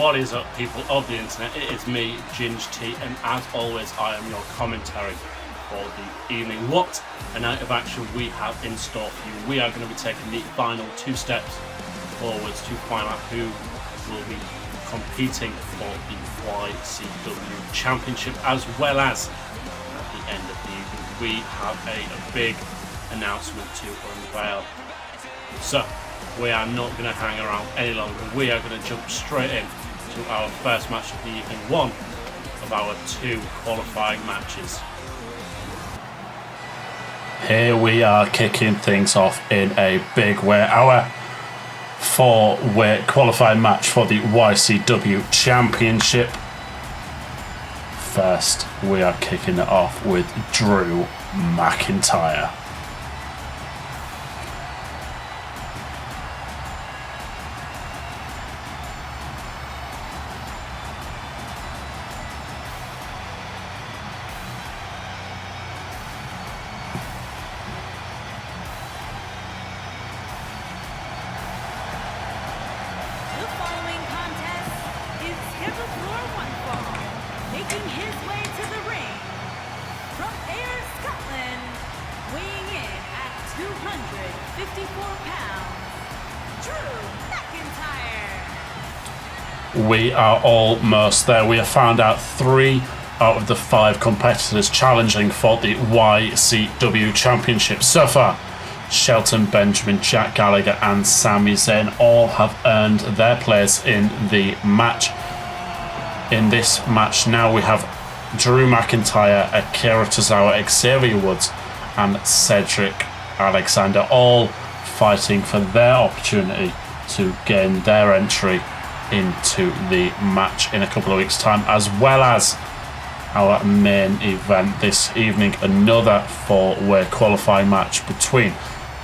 What is up, people of the internet? It is me, Ginge T, and as always, I am your commentary for the evening. What a night of action we have in store for you. We are going to be taking the final 2 steps forwards to find out who will be competing for the YCW Championship, as well as at the end of the evening, we have a big announcement to unveil. So, we are not going to hang around any longer. We are going to jump straight in to our first match of the evening, one of our 2 qualifying matches. Here we are kicking things off in a big way. Our 4-way qualifying match for the YCW Championship. First, we are kicking it off with Drew McIntyre. We are almost there. We have found out 3 out of the 5 competitors challenging for the YCW Championship. So far, Shelton Benjamin, Jack Gallagher and Sami Zayn all have earned their place in the match. In this match now we have Drew McIntyre, Akira Tozawa, Xavier Woods and Cedric Alexander, all fighting for their opportunity to gain their entry into the match in a couple of weeks' time, as well as our main event this evening, another 4-way qualifying match between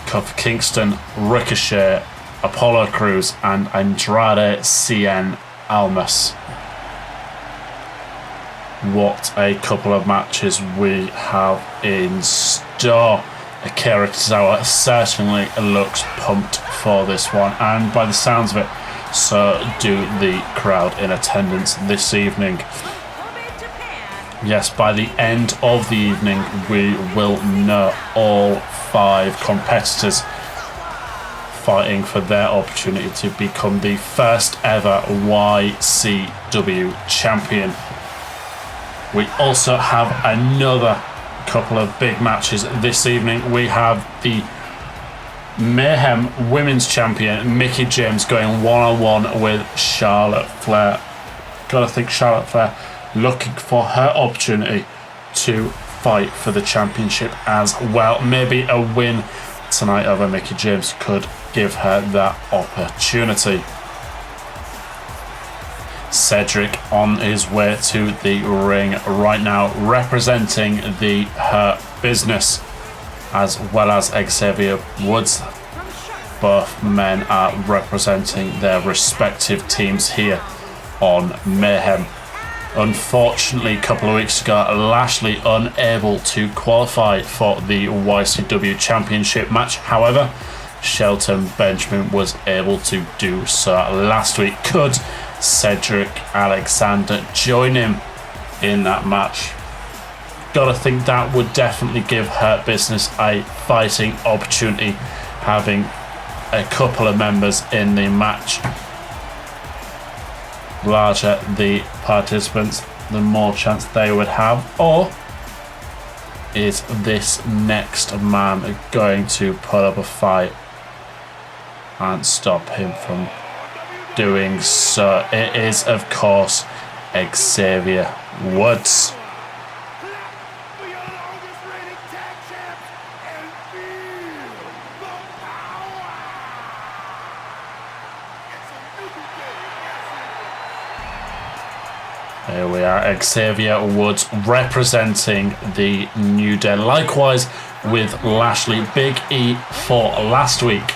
Kofi Kingston, Ricochet, Apollo Crews and Andrade Cien Almas. What a couple of matches we have in store. Akira Tozawa certainly looks pumped for this one, and by the sounds of it, so do the crowd in attendance this evening. Yes, by the end of the evening, we will know all 5 competitors fighting for their opportunity to become the first ever YCW champion. We also have another couple of big matches this evening. We have the Mayhem Women's Champion Mickie James going one-on-one with Charlotte Flair. Gotta think Charlotte Flair looking for her opportunity to fight for the championship as well. Maybe a win tonight over Mickie James could give her that opportunity. Cedric on his way to the ring right now, representing the Hurt Business, as well as Xavier Woods. Both men are representing their respective teams here on Mayhem. Unfortunately, a couple of weeks ago, Lashley unable to qualify for the YCW Championship match. However, Shelton Benjamin was able to do so last week. Could Cedric Alexander join him in that match? Gotta think that would definitely give Hurt Business a fighting opportunity, having a couple of members in the match. Larger the participants, the more chance they would have. Or is this next man going to put up a fight and stop him from doing so? It is, of course, Xavier Woods. Here we are, Xavier Woods representing the New Day. Likewise with Lashley. Big E for last week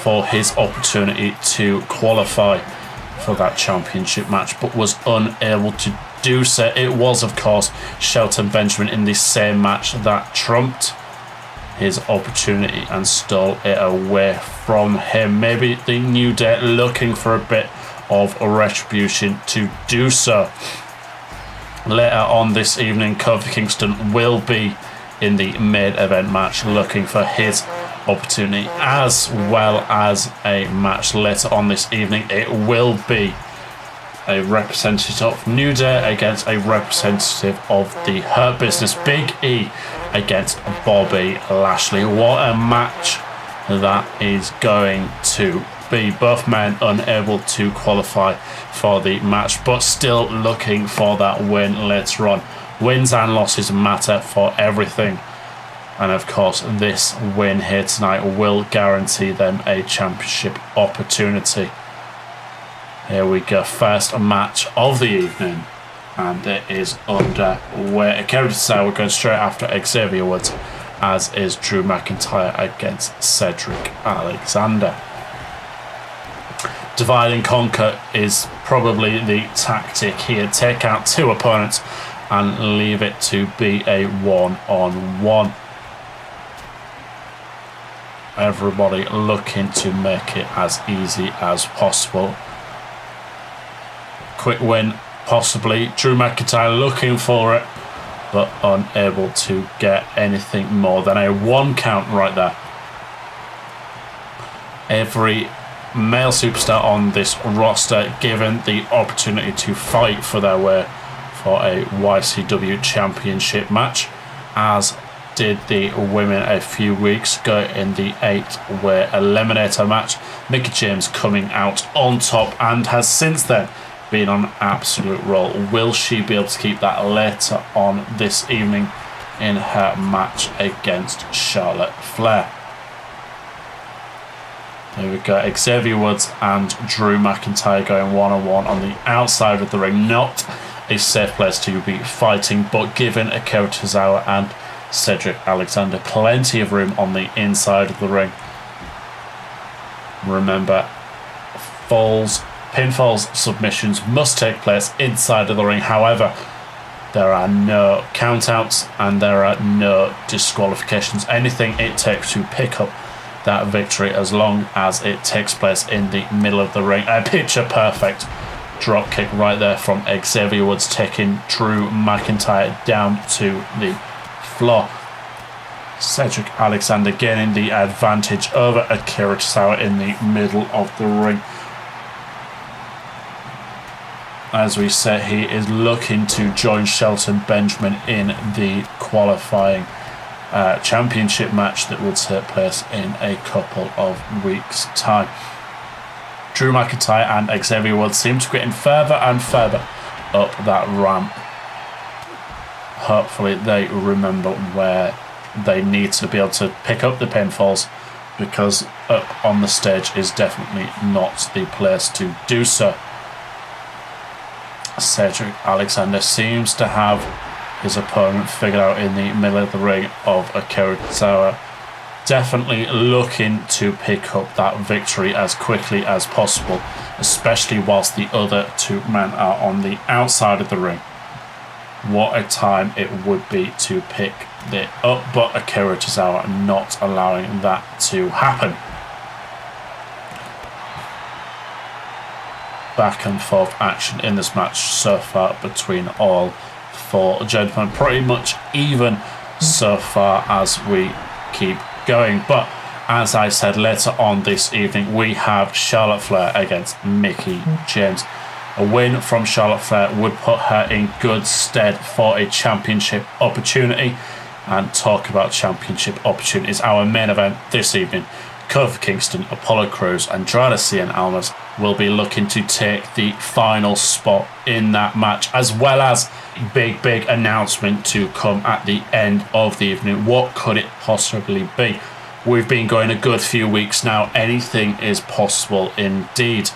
for his opportunity to qualify for that championship match, but was unable to do so. It was, of course, Shelton Benjamin in the same match that trumped his opportunity and stole it away from him. Maybe the New Day looking for a bit of retribution to do so. Later on this evening, Kofi Kingston will be in the main event match looking for his opportunity, as well as a match later on this evening. It will be a representative of New Day against a representative of the Hurt Business, Big E against Bobby Lashley. What a match that is going to be. Both men unable to qualify for the match, but still looking for that win later on. Wins and losses matter for everything, and of course this win here tonight will guarantee them a championship opportunity. Here we go, first match of the evening, and it is underway. Akira Tozawa going straight after Xavier Woods, as is Drew McIntyre against Cedric Alexander. Divide and conquer is probably the tactic here. Take out two opponents and leave it to be a one-on-one. Everybody looking to make it as easy as possible. Quick win, possibly. Drew McIntyre looking for it, but unable to get anything more than a 1 count right there. Every male superstar on this roster given the opportunity to fight for their way for a YCW Championship match, as did the women a few weeks ago in the 8-way eliminator match. Mickie James coming out on top and has since then been on an absolute roll. Will she be able to keep that later on this evening in her match against Charlotte Flair? Here we go, Xavier Woods and Drew McIntyre going one-on-one on the outside of the ring. Not a safe place to be fighting, but given Akira Tozawa and Cedric Alexander plenty of room on the inside of the ring. Remember, pinfalls, submissions must take place inside of the ring. However, there are no countouts and there are no disqualifications. Anything it takes to pick up that victory, as long as it takes place in the middle of the ring. A picture perfect drop kick right there from Xavier Woods, taking Drew McIntyre down to the floor. Cedric Alexander gaining the advantage over Akira Tozawa in the middle of the ring. As we said, he is looking to join Shelton Benjamin in the qualifying championship match that will take place in a couple of weeks' time. Drew McIntyre and Xavier Woods seem to be getting further and further up that ramp. Hopefully they remember where they need to be able to pick up the pinfalls, because up on the stage is definitely not the place to do so. Cedric Alexander seems to have his opponent figured out in the middle of the ring of Akira Tozawa. Definitely looking to pick up that victory as quickly as possible, especially whilst the other two men are on the outside of the ring. What a time it would be to pick it up, but Akira Tozawa not allowing that to happen. Back and forth action in this match so far between all four gentlemen, pretty much even so far as we keep going. But as I said, later on this evening we have Charlotte Flair against Mickie James. A win from Charlotte Flair would put her in good stead for a championship opportunity. And talk about championship opportunities, our main event this evening, Kofi Kingston, Apollo Crews, Andrade Cien Almas will be looking to take the final spot in that match, as well as a big announcement to come at the end of the evening. What could it possibly be? We've been going a good few weeks now. Anything is possible indeed.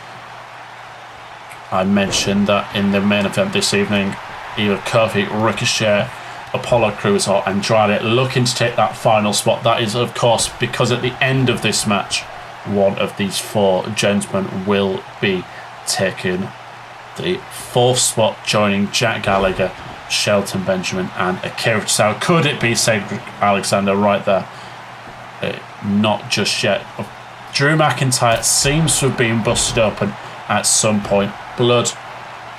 I mentioned that in the main event this evening, either Kofi, Ricochet, Apollo Crews or Andrade looking to take that final spot. That is, of course, because at the end of this match, one of these four gentlemen will be taking the fourth spot, joining Jack Gallagher, Shelton Benjamin and Akira Tozawa. Could it be Cedric Alexander right there? not just yet. Drew McIntyre seems to have been busted open at some point. Blood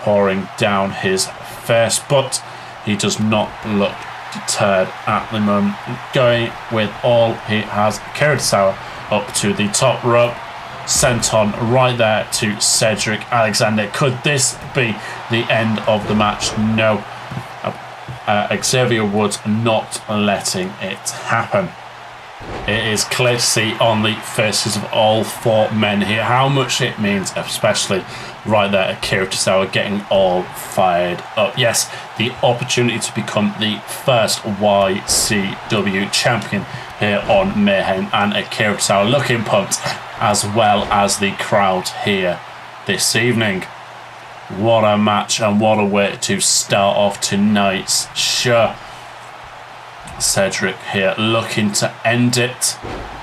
pouring down his face, but he does not look deterred at the moment. Going with all he has. Akira Tozawa up to the top rope. Sent on right there to Cedric Alexander. Could this be the end of the match? No. Xavier Woods not letting it happen. It is clear to see on the faces of all four men here how much it means, especially right there, Akira Tozawa getting all fired up. Yes, the opportunity to become the first YCW champion here on Mayhem, and Akira Tozawa looking pumped, as well as the crowd here this evening. What a match and what a way to start off tonight's show. Cedric here looking to end it.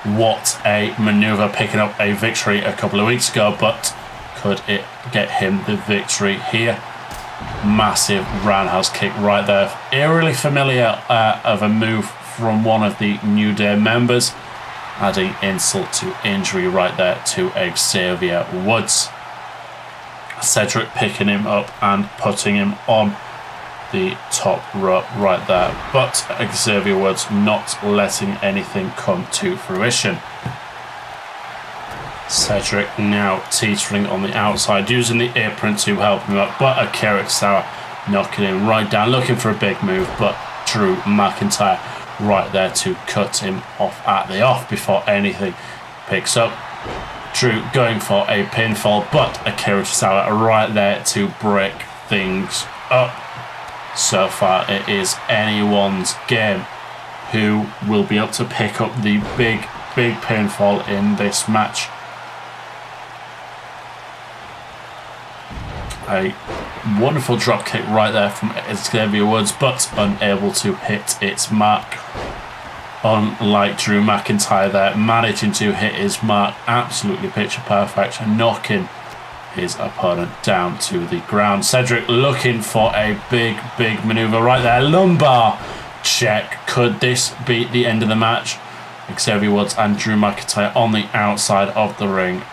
What a maneuver, picking up a victory a couple of weeks ago, but could it get him the victory here? Massive roundhouse kick right there. Eerily familiar of a move from one of the New Day members, adding insult to injury right there to Xavier Woods. Cedric picking him up and putting him on the top rope right there, but Xavier Woods not letting anything come to fruition. Cedric now teetering on the outside, using the apron to help him up, but Akira Tozawa knocking him right down, looking for a big move, but Drew McIntyre right there to cut him off at the off before anything picks up. Drew going for a pinfall, but Akira Tozawa right there to break things up. So far it is anyone's game who will be able to pick up the big pinfall in this match. A wonderful drop kick right there from Xavier Woods, but unable to hit its mark. Unlike Drew McIntyre there, managing to hit his mark, absolutely picture perfect, knocking his opponent down to the ground. Cedric looking for a big maneuver right there. Lumbar check. Could this be the end of the match? Xavier Woods and Drew McIntyre on the outside of the ring.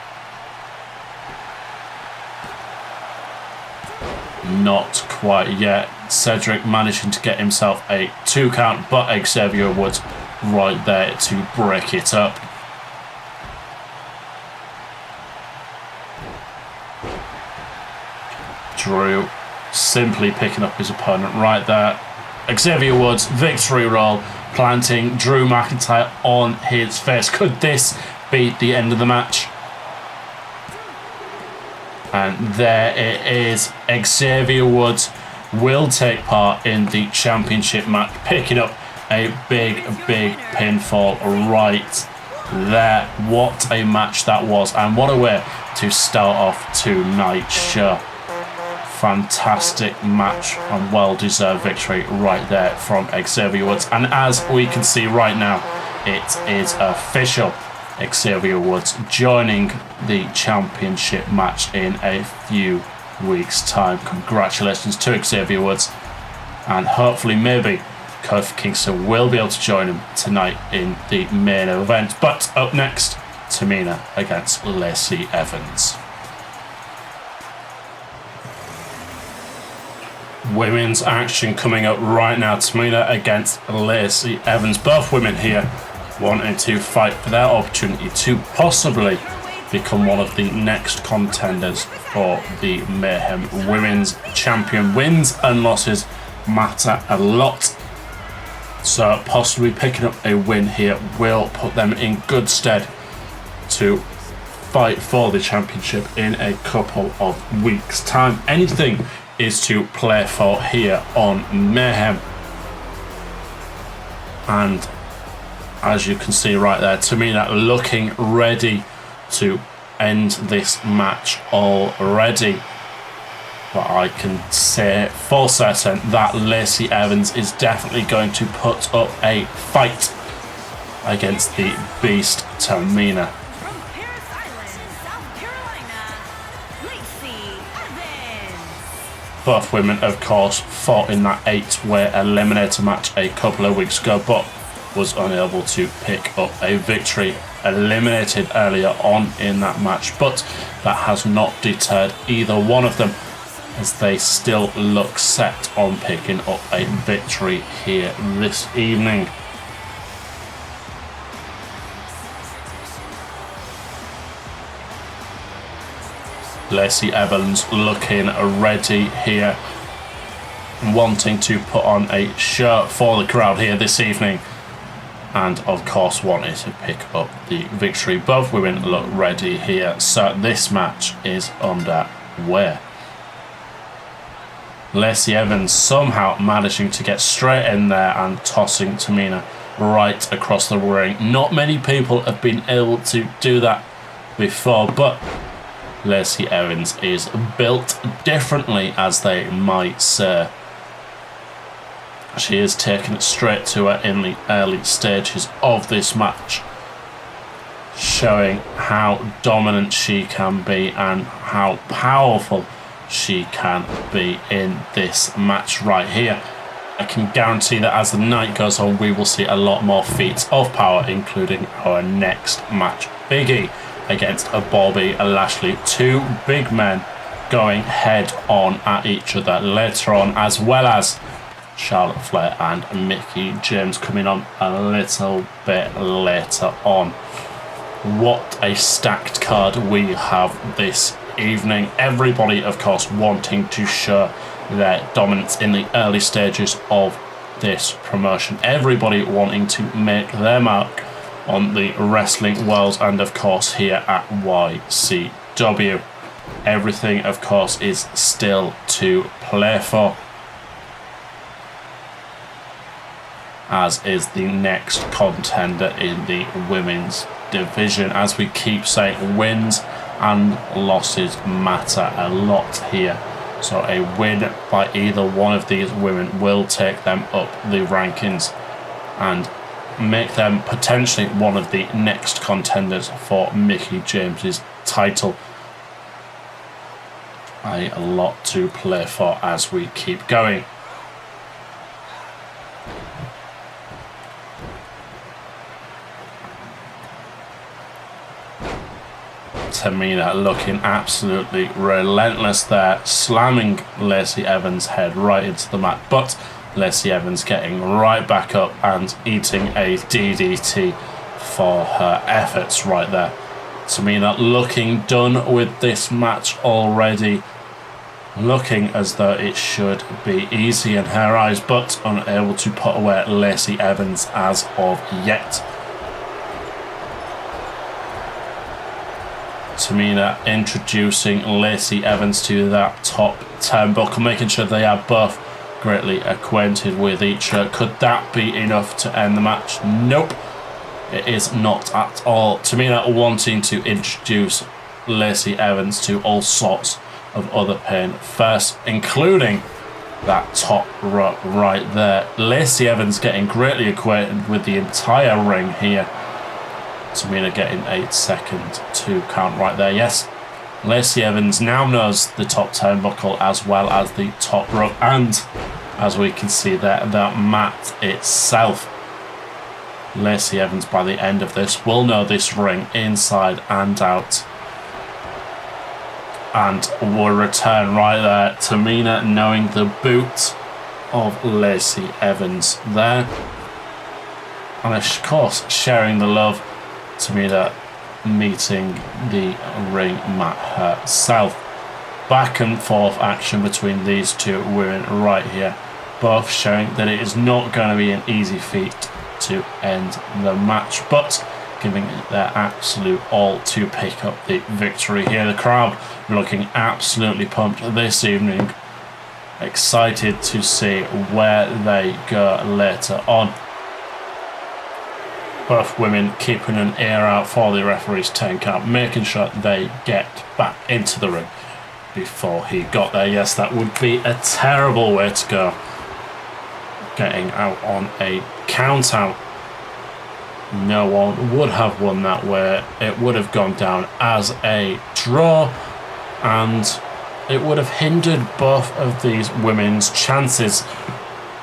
Not quite yet. Cedric managing to get himself a 2 count, but Xavier Woods right there to break it up. Drew simply picking up his opponent right there. Xavier Woods victory roll, planting Drew McIntyre on his face. Could this be the end of the match? And there it is. Xavier Woods will take part in the championship match, picking up a big pinfall right there. What a match that was, and what a way to start off tonight's show. Fantastic match and well-deserved victory right there from Xavier Woods. And as we can see right now, it is official. Xavier Woods joining the championship match in a few weeks' time. Congratulations to Xavier Woods, and hopefully maybe Kofi Kingston will be able to join him tonight in the main event. But up next, Tamina against Lacey Evans. Women's action coming up right now. Tamina against Lacey Evans. Both women here wanting to fight for their opportunity to possibly become one of the next contenders for the Mayhem Women's Champion. Wins and losses matter a lot, so possibly picking up a win here will put them in good stead to fight for the championship in a couple of weeks' time. Anything is to play for here on Mayhem, and as you can see right there, Tamina looking ready to end this match already. But I can say for certain that Lacey Evans is definitely going to put up a fight against the beast Tamina. From Paris Island, South Carolina, Lacey Evans. Both women, of course, fought in that 8-way eliminator match a couple of weeks ago, but was unable to pick up a victory, eliminated earlier on in that match, but that has not deterred either one of them, as they still look set on picking up a victory here this evening. Lacey Evans looking ready here, wanting to put on a show for the crowd here this evening, and of course wanted to pick up the victory. Both women look ready here, so this match is underway. Lacey Evans somehow managing to get straight in there and tossing Tamina right across the ring. Not many people have been able to do that before, but Lacey Evans is built differently, as they might say. She is taking it straight to her in the early stages of this match, showing how dominant she can be and how powerful she can be in this match right here. I can guarantee that as the night goes on, we will see a lot more feats of power, including our next match, Biggie against Bobby Lashley. Two big men going head on at each other later on, as well as Charlotte Flair and Mickie James coming on a little bit later on. What a stacked card we have this evening. Everybody, of course, wanting to show their dominance in the early stages of this promotion. Everybody wanting to make their mark on the wrestling world, and of course here at YCW. Everything, of course, is still to play for, as is the next contender in the women's division. As we keep saying, wins and losses matter a lot here, so a win by either one of these women will take them up the rankings and make them potentially one of the next contenders for Mickie James's title. A lot to play for as we keep going. Tamina looking absolutely relentless there, slamming Lacey Evans' head right into the mat, but Lacey Evans getting right back up and eating a DDT for her efforts right there. Tamina looking done with this match already, looking as though it should be easy in her eyes, but unable to put away Lacey Evans as of yet. Tamina introducing Lacey Evans to that top turnbuckle, making sure they are both greatly acquainted with each other. Could that be enough to end the match? Nope, it is not at all. Tamina wanting to introduce Lacey Evans to all sorts of other pain first, including that top rope right there. Lacey Evans getting greatly acquainted with the entire ring here. Tamina getting a second 2 count right there. Yes, Lacey Evans now knows the top turnbuckle as well as the top rope, and as we can see there, the mat itself. Lacey Evans by the end of this will know this ring inside and out, and will return right there. Tamina knowing the boot of Lacey Evans there, and of course sharing the love. Tamina meeting the ring mat herself. Back and forth action between these two women right here, both showing that it is not going to be an easy feat to end the match, but giving it their absolute all to pick up the victory here. The crowd looking absolutely pumped this evening, excited to see where they go later on. Both women keeping an ear out for the referee's 10 count, making sure they get back into the ring before he got there. Yes, that would be a terrible way to go, getting out on a count out. No one would have won that way. It would have gone down as a draw, and it would have hindered both of these women's chances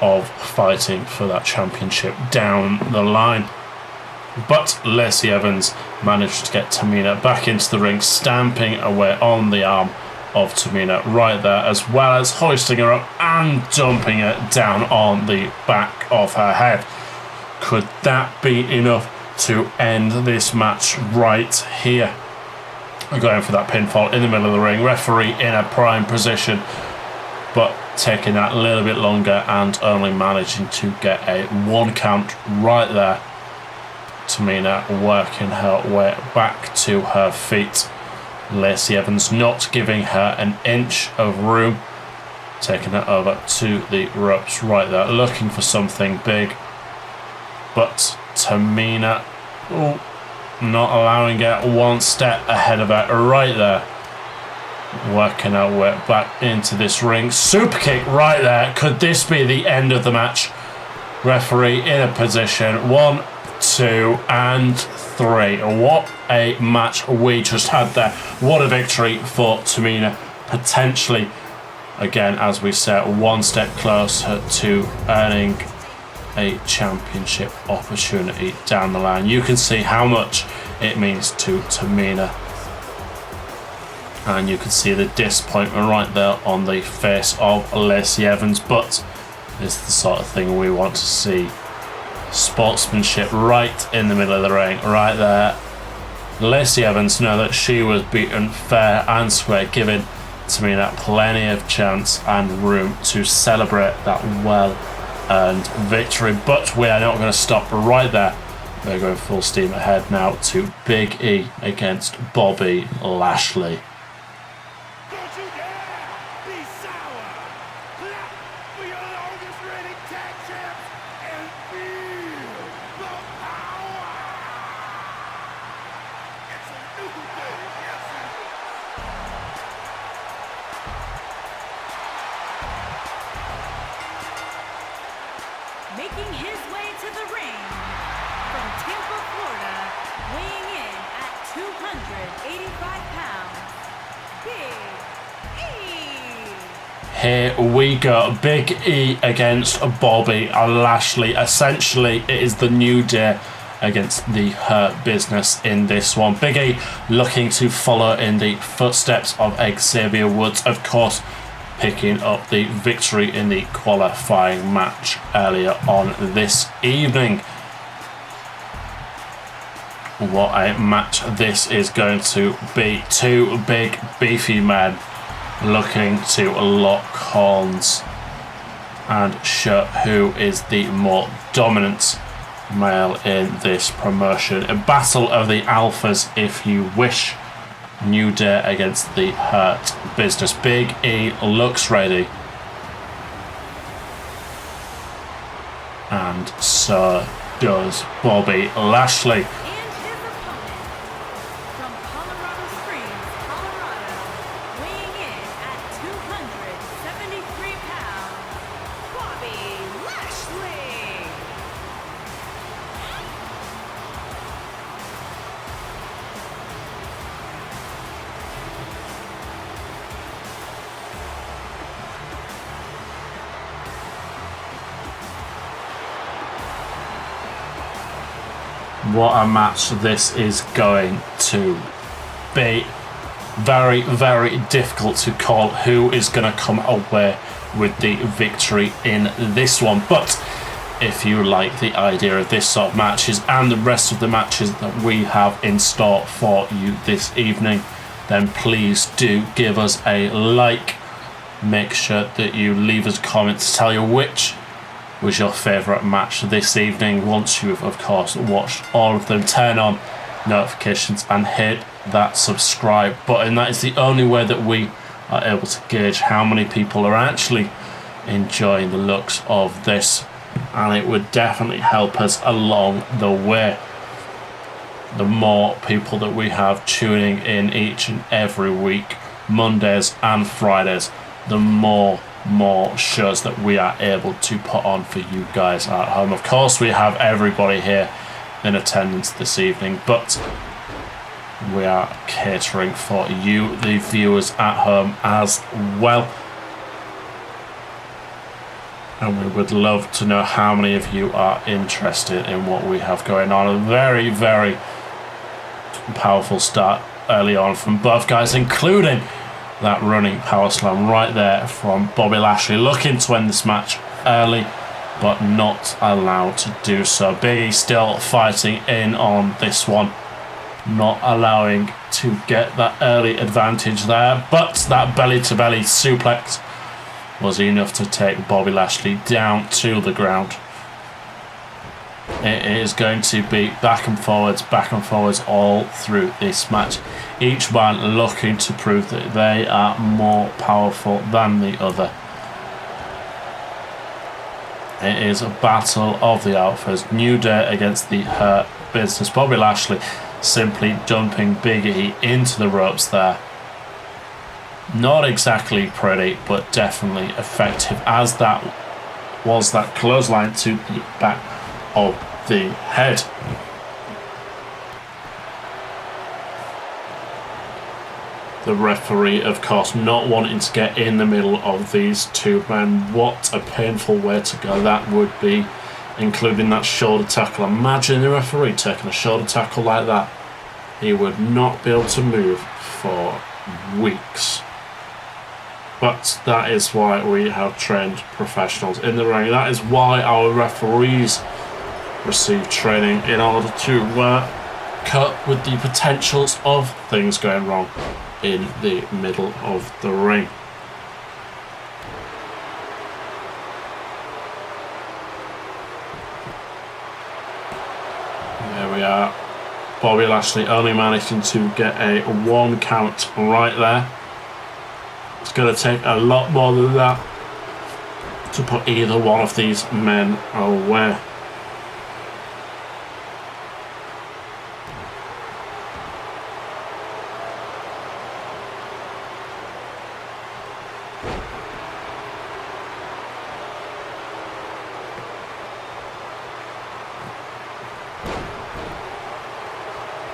of fighting for that championship down the line. But Lacey Evans managed to get Tamina back into the ring, stamping away on the arm of Tamina right there, as well as hoisting her up and dumping her down on the back of her head. Could that be enough to end this match right here? Going for that pinfall in the middle of the ring, referee in a prime position, but taking that a little bit longer and only managing to get a 1 count right there. Tamina working her way back to her feet. Lacey Evans not giving her an inch of room, taking it over to the ropes right there, looking for something big, but Tamina not allowing it, 1 step ahead of her right there, working her way back into this ring. Super kick right there. Could this be the end of the match? Referee in a position, 1, 2 and 3. What a match we just had there. What a victory for Tamina. Potentially, again, as we said, 1 step closer to earning a championship opportunity down the line. You can see how much it means to Tamina, and you can see the disappointment right there on the face of Lacey Evans, but it's the sort of thing we want to see. Sportsmanship right in the middle of the ring, right there. Lacey Evans know that she was beaten fair and square, giving Tamina plenty of chance and room to celebrate that well-earned victory. But we are not going to stop right there. We're going full steam ahead now to Big E against Bobby Lashley. Making his way to the ring from Tampa, Florida, weighing in at 285 pounds, Big E. Here we go. Big E against Bobby Lashley. Essentially, it is the New Day against the Hurt Business in this one. Big E looking to follow in the footsteps of Xavier Woods, of course, picking up the victory in the qualifying match earlier on this evening. What a match this is going to be. 2 big beefy men looking to lock horns and show who is the more dominant male in this promotion. A battle of the alphas, if you wish. New Day against the Hurt Business. Big E looks ready, and so does Bobby Lashley. And his opponent from Colorado Springs, Colorado, weighing in at 273 pounds, Bobby Lashley. What a match this is going to be. Very, very difficult to call who is going to come away with the victory in this one. But if you like the idea of this sort of matches and the rest of the matches that we have in store for you this evening, then please do give us a like. Make sure that you leave us a comment to tell you which was your favourite match this evening. Once you've, of course, watched all of them, turn on notifications and hit that subscribe button. That is the only way that we are able to gauge how many people are actually enjoying the looks of this, and it would definitely help us along the way. The more people that we have tuning in each and every week, Mondays and Fridays, the more shows that we are able to put on for you guys at home. Of course, we have everybody here in attendance this evening, but we are catering for you, the viewers at home, as well. And we would love to know how many of you are interested in what we have going on. A very, very powerful start early on from both guys, including that running power slam right there from Bobby Lashley, looking to end this match early, but not allowed to do so. Big E still fighting in on this one, not allowing to get that early advantage there, but that belly-to-belly suplex was enough to take Bobby Lashley down to the ground. It is going to be back and forwards all through this match. Each man looking to prove that they are more powerful than the other. It is a battle of the alphas. New Day against the Hurt Business. Bobby Lashley simply dumping Big E into the ropes there. Not exactly pretty, but definitely effective, as that was that clothesline to the back of the head. The referee, of course, not wanting to get in the middle of these two men. What a painful way to go that would be, including that shoulder tackle. Imagine the referee taking a shoulder tackle like that. He would not be able to move for weeks. But that is why we have trained professionals in the ring. That is why our referees receive training, in order to cope with the potentials of things going wrong in the middle of the ring. There we are. Bobby Lashley only managing to get a 1 count right there. It's going to take a lot more than that to put either one of these men away.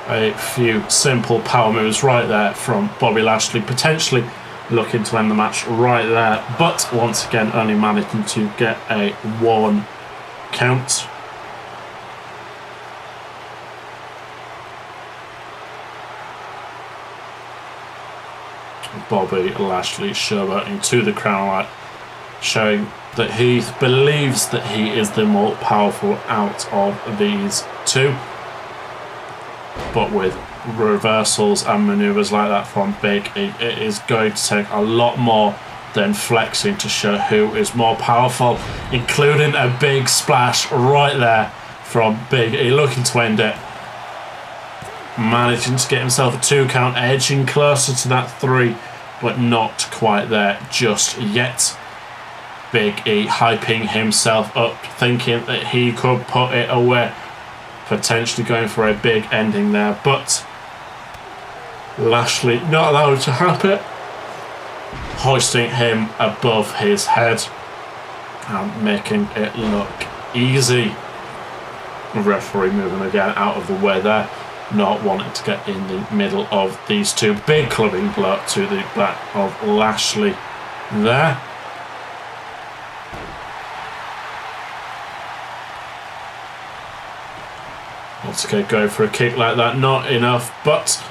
A few simple power moves right there from Bobby Lashley, potentially looking to end the match right there, but once again only managing to get a 1 count. Bobby Lashley showboating to the crown light, showing that he believes that he is the more powerful out of these two. But with reversals and maneuvers like that from Big E, it is going to take a lot more than flexing to show who is more powerful, including a big splash right there from Big E, looking to end it. Managing to get himself a 2 count, edging closer to that 3, but not quite there just yet. Big E hyping himself up, thinking that he could put it away, potentially going for a big ending there, but Lashley not allowed to happen, hoisting him above his head and making it look easy. The referee moving again out of the way there, not wanting to get in the middle of these two. Big clubbing blow to the back of Lashley there. Once again, go for a kick like that, not enough, but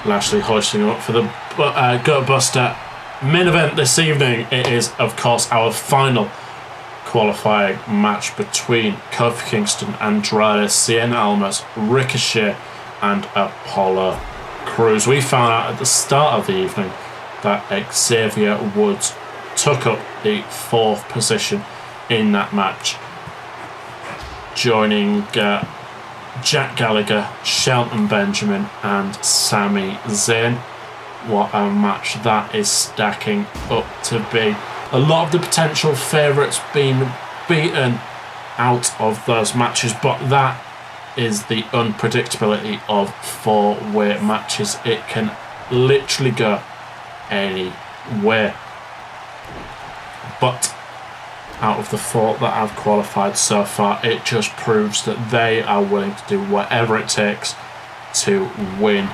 Lashley hoisting up for the gut buster. Main event this evening, it is of course our final qualifying match between Kofi Kingston, Andrade Cien Almas, Ricochet and Apollo Crews. We found out at the start of the evening that Xavier Woods took up the 4th position in that match, joining Jack Gallagher, Shelton Benjamin and Sami Zayn. What a match that is stacking up to be. A lot of the potential favourites being beaten out of those matches, but that is the unpredictability of 4-way matches. It can literally go any way. But out of the 4 that have qualified so far, it just proves that they are willing to do whatever it takes to win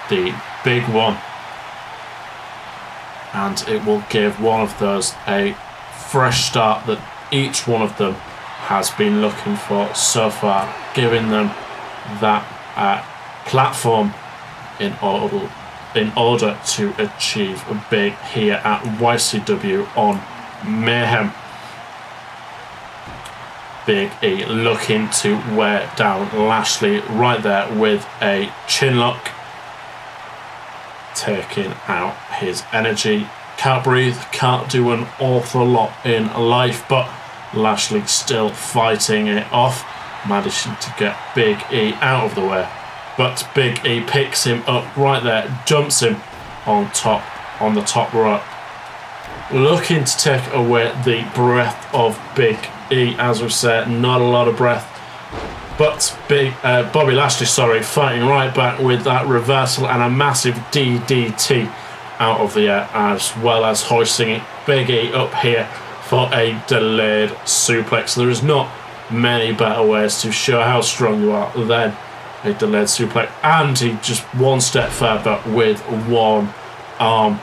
the big one. And it will give one of those a fresh start that each one of them has been looking for so far, giving them that platform in order to achieve big here at YCW on Mayhem. Big E looking to wear down Lashley right there with a chin lock, taking out his energy. Can't breathe, can't do an awful lot in life, but Lashley still fighting it off, managing to get Big E out of the way. But Big E picks him up right there, dumps him on the top rope, looking to take away the breath of Big E. As we said, not a lot of breath, but Bobby Lashley, fighting right back with that reversal and a massive DDT out of the air, as well as hoisting Big E up here for a delayed suplex. There is not many better ways to show how strong you are than a delayed suplex, and he just one step further with one arm,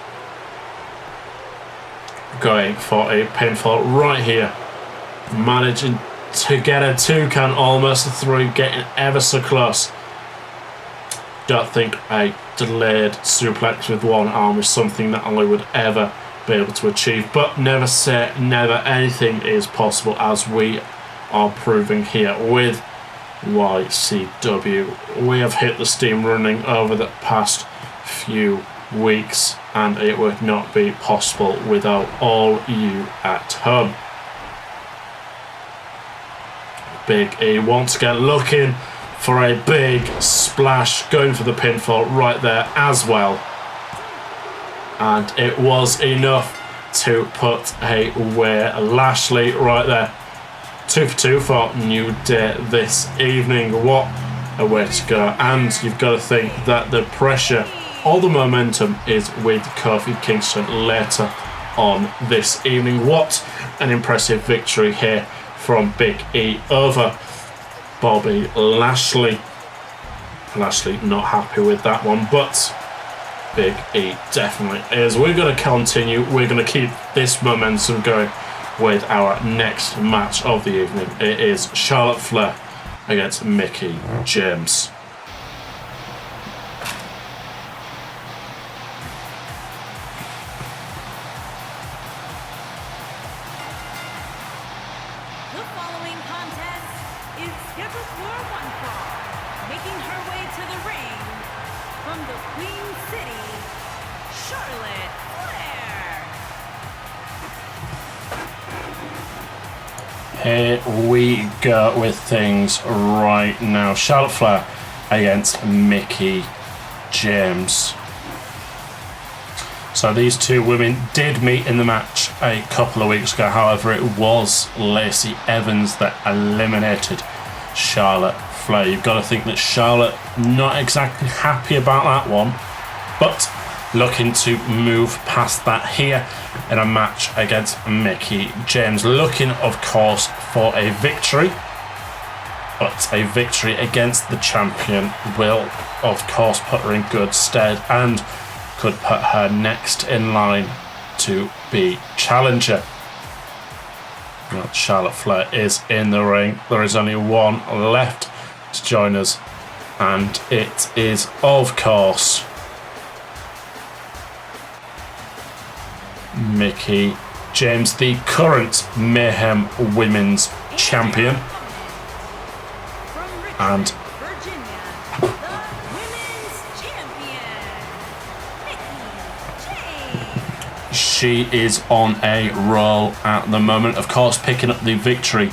going for a pinfall right here, managing to get a 2 count, almost a 3, getting ever so close. Don't think a delayed suplex with one arm is something that I would ever be able to achieve, but never say never. Anything is possible, as we are proving here with YCW. We have hit the steam running over the past few weeks, and it would not be possible without all you at home. Big E once again looking for a big splash, going for the pinfall right there as well, and it was enough to put away Lashley right there. 2 for 2 for New Day this evening. What a way to go. And you've got to think that the pressure, all the momentum is with Kofi Kingston later on this evening. What an impressive victory here from Big E over Bobby Lashley. Lashley not happy with that one, but Big E definitely is. We're going to continue. We're going to keep this momentum going with our next match of the evening. It is Charlotte Flair against Mickie James. The following contest is scheduled for one fall. Making her way to the ring from the Queen City, Charlotte Flair. Here we go with things right now. Charlotte Flair against Mickie James. So these two women did meet in the match a couple of weeks ago. However, it was Lacey Evans that eliminated Charlotte Flair. You've got to think that Charlotte not exactly happy about that one, but looking to move past that here in a match against Mickie James. Looking, of course, for a victory, but a victory against the champion will, of course, put her in good stead and could put her next in line to be challenger. Well, Charlotte Flair is in the ring. There is only one left to join us, and it is, of course, Mickie James, the current Mayhem Women's Champion. From Richmond, And Virginia, the Women's Champion, Mickie James. she is on a roll at the moment, of course, picking up the victory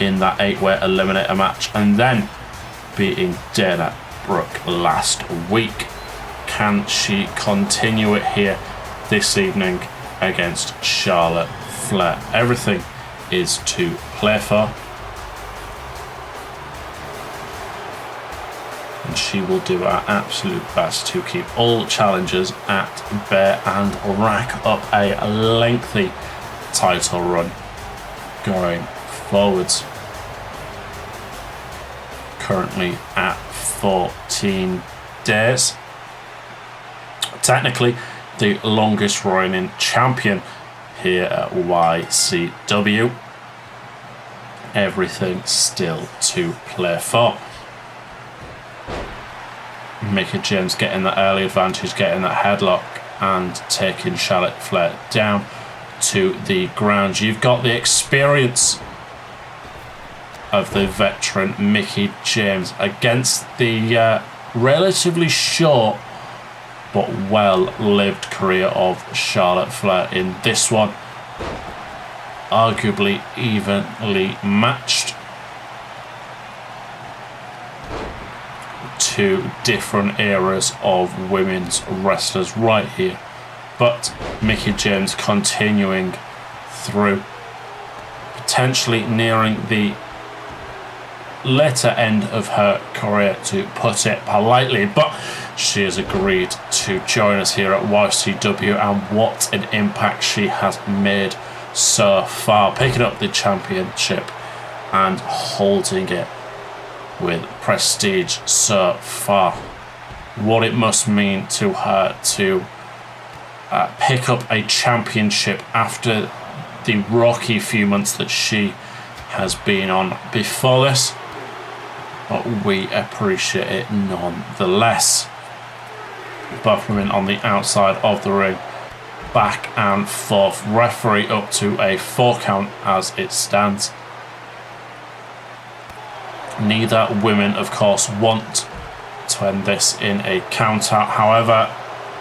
in that 8-way eliminator match and then beating Dana Brooke last week. Can she continue it here this evening against Charlotte Flair? Everything is to play for, and she will do her absolute best to keep all challengers at bay and rack up a lengthy title run going forwards. Currently at 14 days. Technically the longest reigning champion here at YCW. everything still to play for. Mickie James getting that early advantage, getting that headlock and taking Charlotte Flair down to the ground. You've got the experience of the veteran Mickie James against the relatively short but well-lived career of Charlotte Flair in this one. Arguably evenly matched. Two different eras of women's wrestlers right here, but Mickie James continuing through, potentially nearing the later end of her career, to put it politely, but she has agreed to join us here at YCW, and what an impact she has made so far, picking up the championship and holding it with prestige so far. What it must mean to her to pick up a championship after the rocky few months that she has been on before this, but we appreciate it nonetheless. Both women on the outside of the ring, back and forth, referee up to a 4 count as it stands. Neither women, of course, want to end this in a count out. However,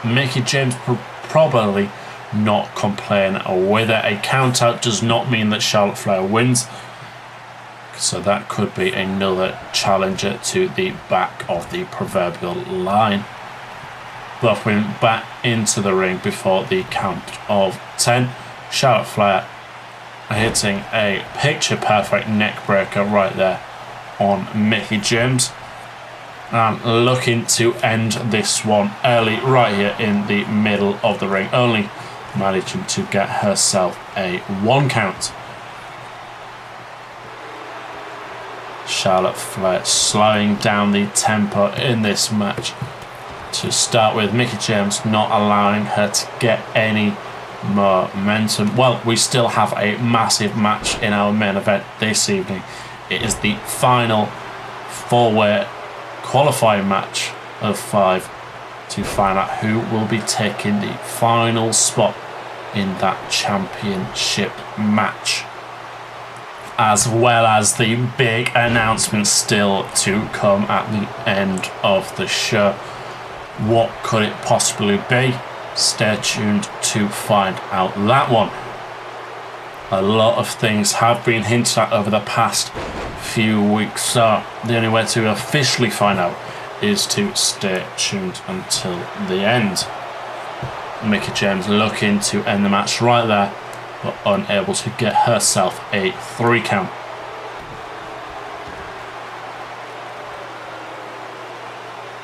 Mickie James probably not complain with it. A count out does not mean that Charlotte Flair wins, so that could be another challenger to the back of the proverbial line. Both women back into the ring before the count of 10. Charlotte Flair hitting a picture perfect neck breaker right there on Mickie James, and looking to end this one early right here in the middle of the ring, only managing to get herself a 1 count. Charlotte Flair slowing down the tempo in this match to start with. Mickie James not allowing her to get any momentum. Well, we still have a massive match in our main event this evening. It is the final 4-way qualifying match of 5 to find out who will be taking the final spot in that championship match, as well as the big announcement still to come at the end of the show. What could it possibly be? Stay tuned to find out that one. A lot of things have been hinted at over the past few weeks, so the only way to officially find out is to stay tuned until the end. Mickie James looking to end the match right there, but unable to get herself a 3 count.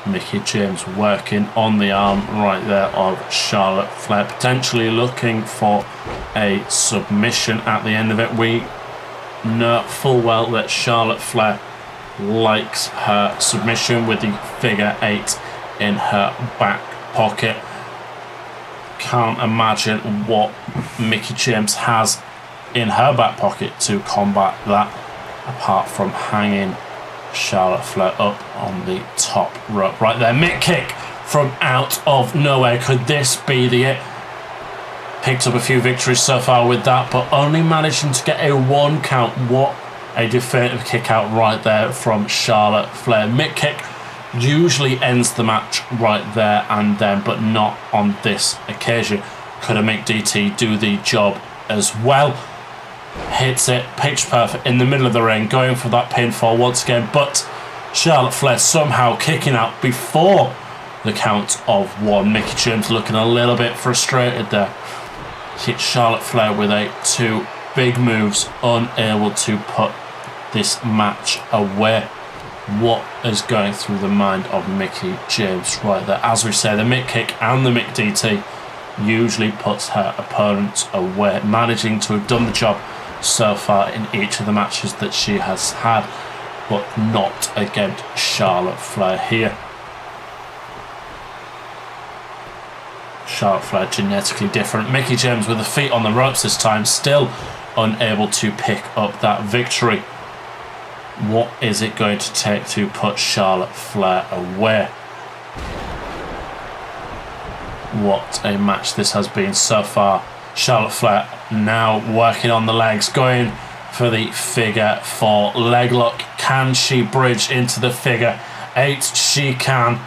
Mickie James working on the arm right there of Charlotte Flair, potentially looking for a submission at the end of it. We know full well that Charlotte Flair likes her submission with the figure 8 in her back pocket. Can't imagine what Mickie James has in her back pocket to combat that, apart from hanging Charlotte Flair up on the top rope right there. Mick kick from out of nowhere. Could this be the it? Picked up a few victories so far with that, but only managing to get a 1 count. What a definitive kick out right there from Charlotte Flair. Mick kick usually ends the match right there and then, but not on this occasion. Could a Mick DT do the job as well? Hits it pitch perfect in the middle of the ring, going for that pinfall once again, but Charlotte Flair somehow kicking out before the count of 1. Mickie James looking a little bit frustrated there. Hit Charlotte Flair with 2 big moves, unable to put this match away. What is going through the mind of Mickie James right there? As we say, the Mick kick and the Mick DT usually puts her opponents away, managing to have done the job so far in each of the matches that she has had, but not against Charlotte Flair here. Charlotte Flair genetically different. Mickie James with the feet on the ropes this time, still unable to pick up that victory What is it going to take to put Charlotte Flair away? What a match this has been so far. Charlotte Flair now working on the legs, going for the figure 4 leg lock. Can she bridge into the figure 8? She can.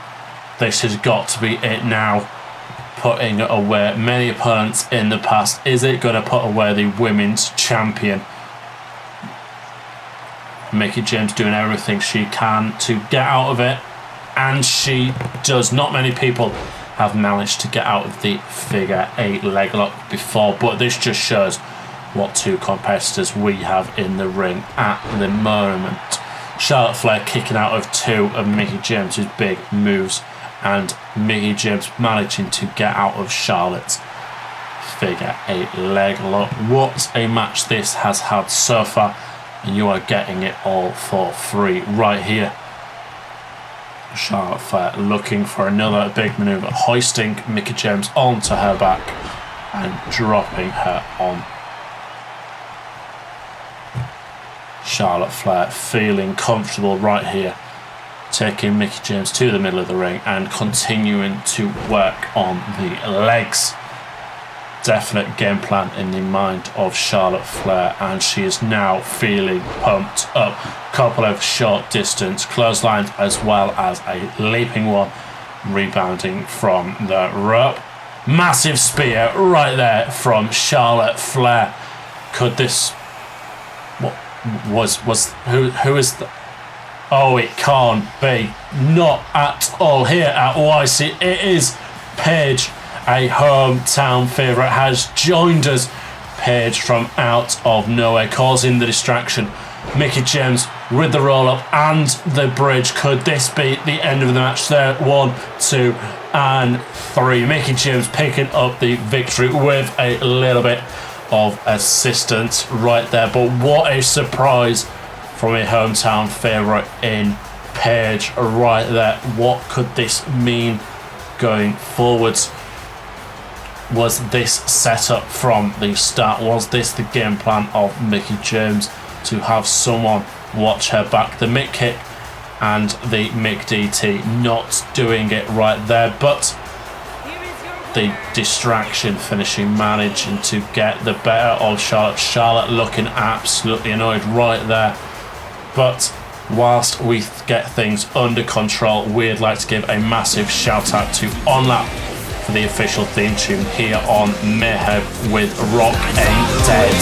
This has got to be it now. Putting away many opponents in the past. Is it going to put away the women's champion? Mickie James doing everything she can to get out of it, and she does. Not many people have managed to get out of the figure 8 leg lock before, but this just shows what two competitors we have in the ring at the moment. Charlotte Flair kicking out of 2 of Mickie James's big moves, and Mickie James managing to get out of Charlotte's figure 8 leg lock. What a match this has had so far, and you are getting it all for free right here. Charlotte Flair looking for another big maneuver, hoisting Mickie James onto her back and dropping her on. Charlotte Flair feeling comfortable right here, taking Mickie James to the middle of the ring and continuing to work on the legs. Definite game plan in the mind of Charlotte Flair, and she is now feeling pumped up. Couple of short distance clotheslines as well as a leaping one, rebounding from the rope. Massive spear right there from Charlotte Flair. Could this... What who is the... Oh, it can't be. Not at all here at YC. It is Paige, a hometown favourite, has joined us. Paige from out of nowhere, causing the distraction. Mickie James with the roll up and the bridge. Could this be the end of the match there? 1, 2, and 3. Mickie James picking up the victory with a little bit of assistance right there. But what a surprise from a hometown favourite in Paige right there. What could this mean going forwards? Was this set up from the start? Was this the game plan of Mickie James to have someone watch her back? The Mick kick and the Mick DT not doing it right there, but the distraction finishing, managing to get the better of Charlotte. Charlotte looking absolutely annoyed right there. But whilst we get things under control, we'd like to give a massive shout out to ONLAP for the official theme tune here on Mayhem with Rock Ain't Dead.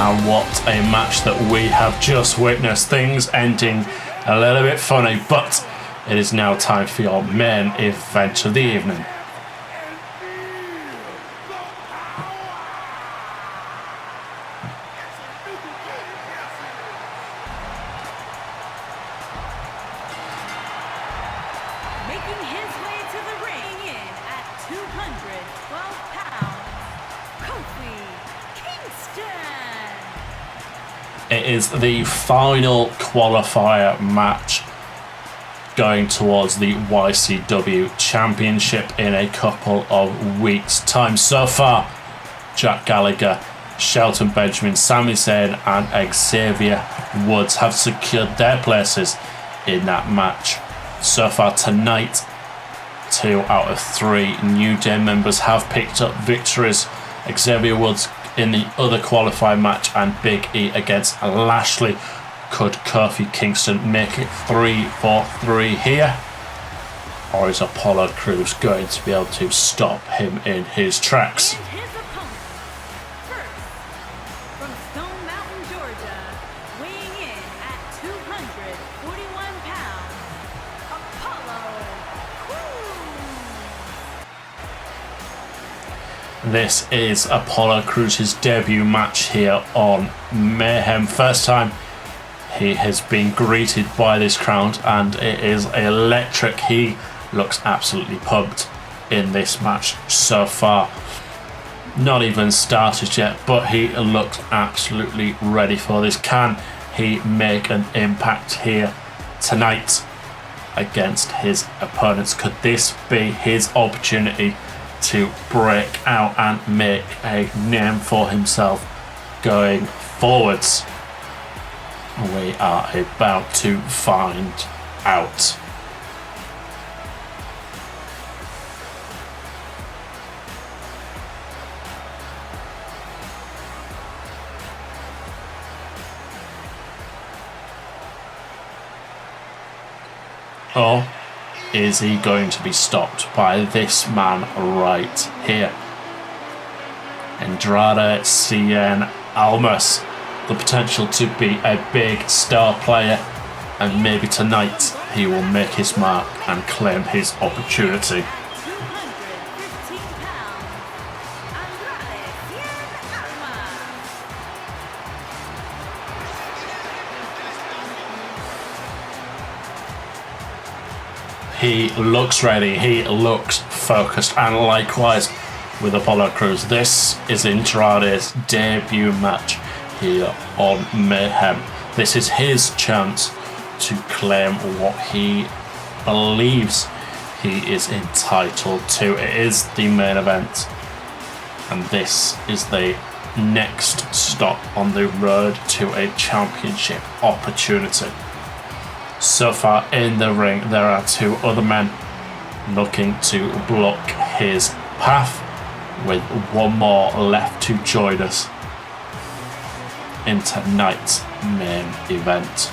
And what a match that we have just witnessed. Things ending a little bit funny, but it is now time for your main event of the evening. Making his way to the ring in at 212 pounds, Kofi Kingston. It is the final qualifier match going towards the YCW Championship in a couple of weeks' time. So far, Jack Gallagher, Shelton Benjamin, Sami Zayn and Xavier Woods have secured their places in that match. So far tonight, 2 out of 3 New Day members have picked up victories. Xavier Woods in the other qualifier match and Big E against Lashley. Could Kofi Kingston make it 3 for 3 here? Or is Apollo Crews going to be able to stop him in his tracks? And his opponent, first, from Stone Mountain, Georgia, weighing in at 241 pounds, Apollo Crews. This is Apollo Crews' debut match here on Mayhem. First time he has been greeted by this crowd, and it is electric. He looks absolutely pumped in this match so far. Not even started yet, but he looks absolutely ready for this. Can he make an impact here tonight against his opponents? Could this be his opportunity to break out and make a name for himself going forwards? We are about to find out. Or is he going to be stopped by this man right here? Andrade Cien Almas, the potential to be a big star player, and maybe tonight he will make his mark and claim his opportunity. 215 pounds, Andrade Cien Almas. He looks ready, he looks focused, and likewise with Apollo Crews. This is Andrade's debut match here on Mayhem. This is his chance to claim what he believes he is entitled to. It is the main event, and this is the next stop on the road to a championship opportunity. So far in the ring, there are two other men looking to block his path, with one more left to join us in tonight's main event.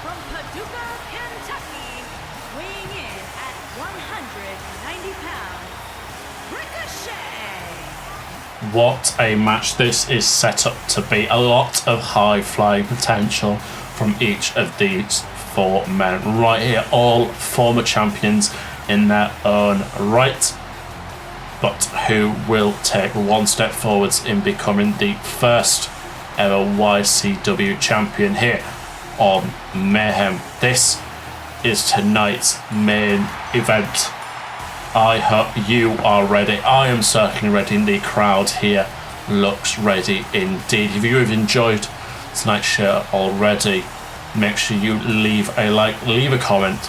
From Paducah, Kentucky, weighing in at 190 pounds, Ricochet. What a match this is set up to be. A lot of high flying potential from each of these four men right here. All former champions in their own right, but who will take one step forwards in becoming the first ever YCW champion here on Mayhem. This is tonight's main event. I hope you are ready. I am certainly ready, and the crowd here looks ready indeed. If you have enjoyed tonight's show already, make sure you leave a like, leave a comment,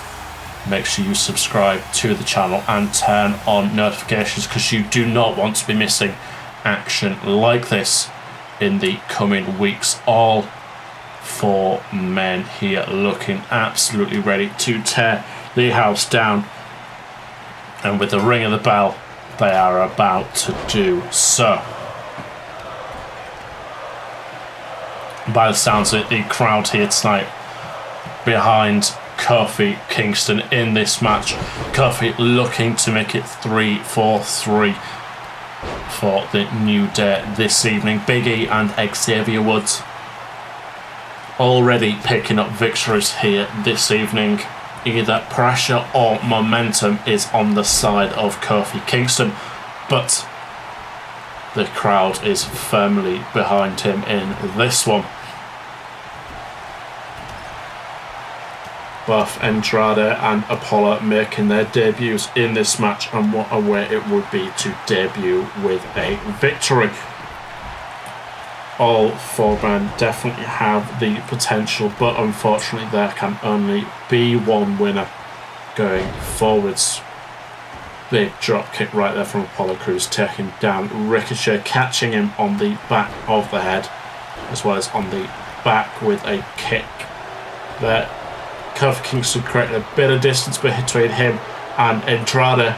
make sure you subscribe to the channel and turn on notifications, because you do not want to be missing action like this in the coming weeks. All four men here looking absolutely ready to tear the house down, and with the ring of the bell they are about to do so. By the sounds of it, the crowd here tonight behind Kofi Kingston in this match. Kofi looking to make it 3-4-3 for the New Day this evening. Big E and Xavier Woods already picking up victories here this evening. Either pressure or momentum is on the side of Kofi Kingston, but the crowd is firmly behind him in this one. Both Andrade and Apollo making their debuts in this match, and what a way it would be to debut with a victory. All four men definitely have the potential, but unfortunately there can only be one winner going forwards. Big drop kick right there from Apollo Crews, taking down Ricochet, catching him on the back of the head, as well as on the back with a kick there. Kofi Kingston creating a bit of distance between him and Andrade.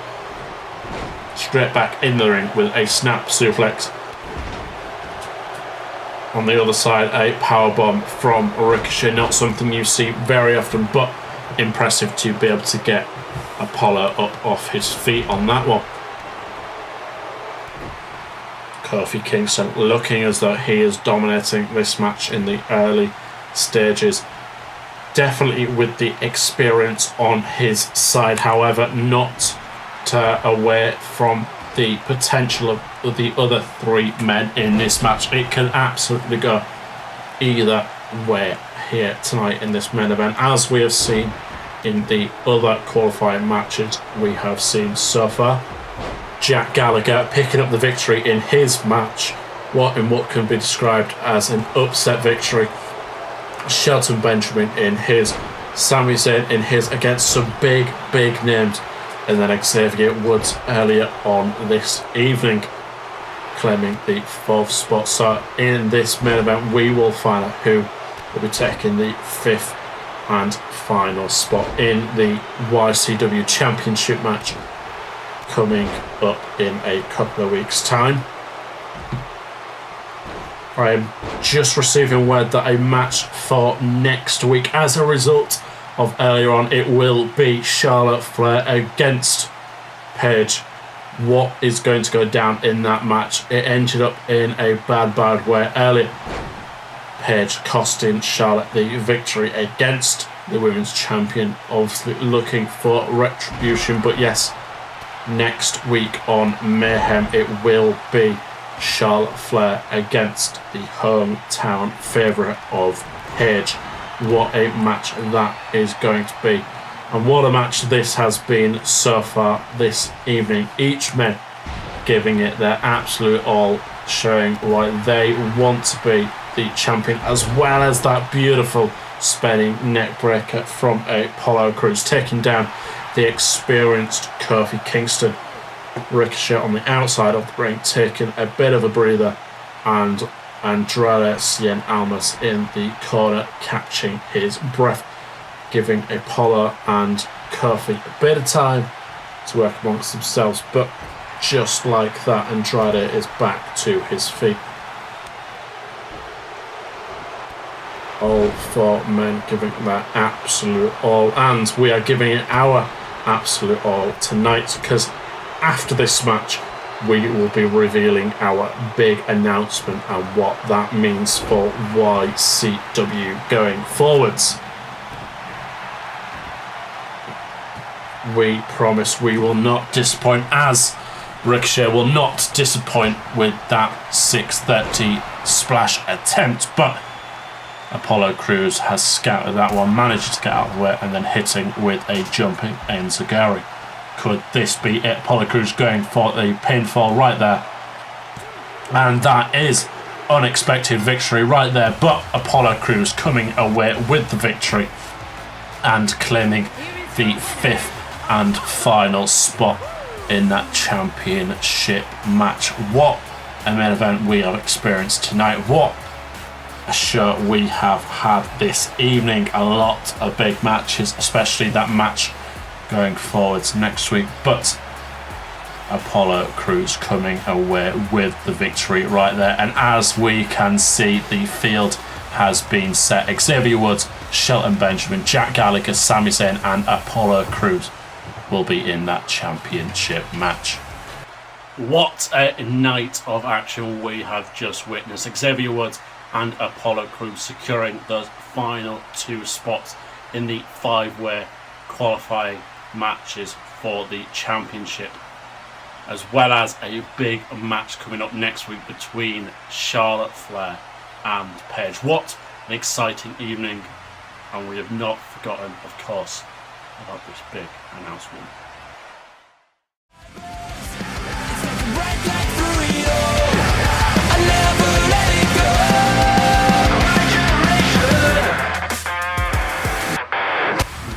Straight back in the ring with a snap suplex. On the other side, a powerbomb from Ricochet. Not something you see very often, but impressive to be able to get Apollo up off his feet on that one. Kofi Kingston looking as though he is dominating this match in the early stages. Definitely with the experience on his side, however, not away from the potential of the other three men in this match. It can absolutely go either way here tonight in this main event, as we have seen in the other qualifying matches we have seen so far. Jack Gallagher picking up the victory in his match, what can be described as an upset victory. Shelton Benjamin in his, Sami Zayn in his, against some big names, and then Xavier Woods earlier on this evening claiming the 4th spot. So in this main event we will find out who will be taking the 5th and final spot in the YCW Championship match coming up in a couple of weeks' time. I am just receiving word that a match for next week, as a result of earlier on, it will be Charlotte Flair against Paige. What is going to go down in that match? It ended up in a bad way earlier. Paige costing Charlotte the victory against the women's champion, obviously looking for retribution. But yes, next week on Mayhem it will be Charlotte Flair against the hometown favourite of Paige. What a match that is going to be, and what a match this has been so far this evening. Each man giving it their absolute all, showing why they want to be the champion, as well as that beautiful spinning neck breaker from Apollo Crews, taking down the experienced Kofi Kingston. Ricochet on the outside of the ring taking a bit of a breather, and Andrade Cien Almas in the corner catching his breath, giving Apollo and Kofi a bit of time to work amongst themselves. But just like that, Andrade is back to his feet. All 4 men giving their absolute all, and we are giving it our absolute all tonight, because after this match we will be revealing our big announcement and what that means for YCW going forwards. We promise we will not disappoint, as Ricochet will not disappoint with that 630 splash attempt, but Apollo Crews has scouted that one, managed to get out of the way, and then hitting with a jumping enziguri. Could this be it? Apollo Crews going for the pinfall right there, and that is unexpected victory right there, but Apollo Crews coming away with the victory and claiming the 5th and final spot in that championship match. What a main event we have experienced tonight. What a show we have had this evening. A lot of big matches, especially that match going forwards next week, but Apollo Crews coming away with the victory right there. And as we can see, the field has been set. Xavier Woods, Shelton Benjamin, Jack Gallagher, Sami Zayn and Apollo Crews will be in that championship match. What a night of action we have just witnessed. Xavier Woods and Apollo Crews securing those final 2 spots in the 5-way qualifying matches for the championship, as well as a big match coming up next week between Charlotte Flair and Paige. What an exciting evening, and we have not forgotten, of course, about this big announcement.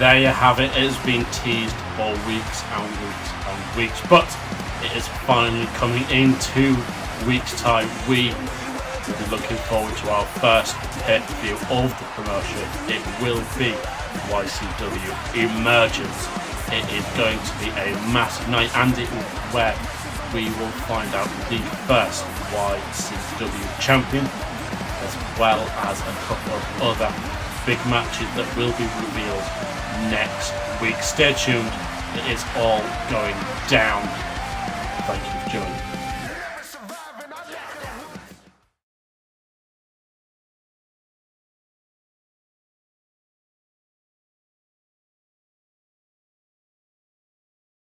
there you have it. It has been teased for weeks and weeks and weeks, but it is finally coming in 2 weeks' time. We will be looking forward to our first pay-per-view of the promotion. It will be YCW Emergence. It is going to be a massive night, and it will be where we will find out the first YCW champion, as well as a couple of other big matches that will be revealed next week. Stay tuned, it is all going down. Thank you for joining.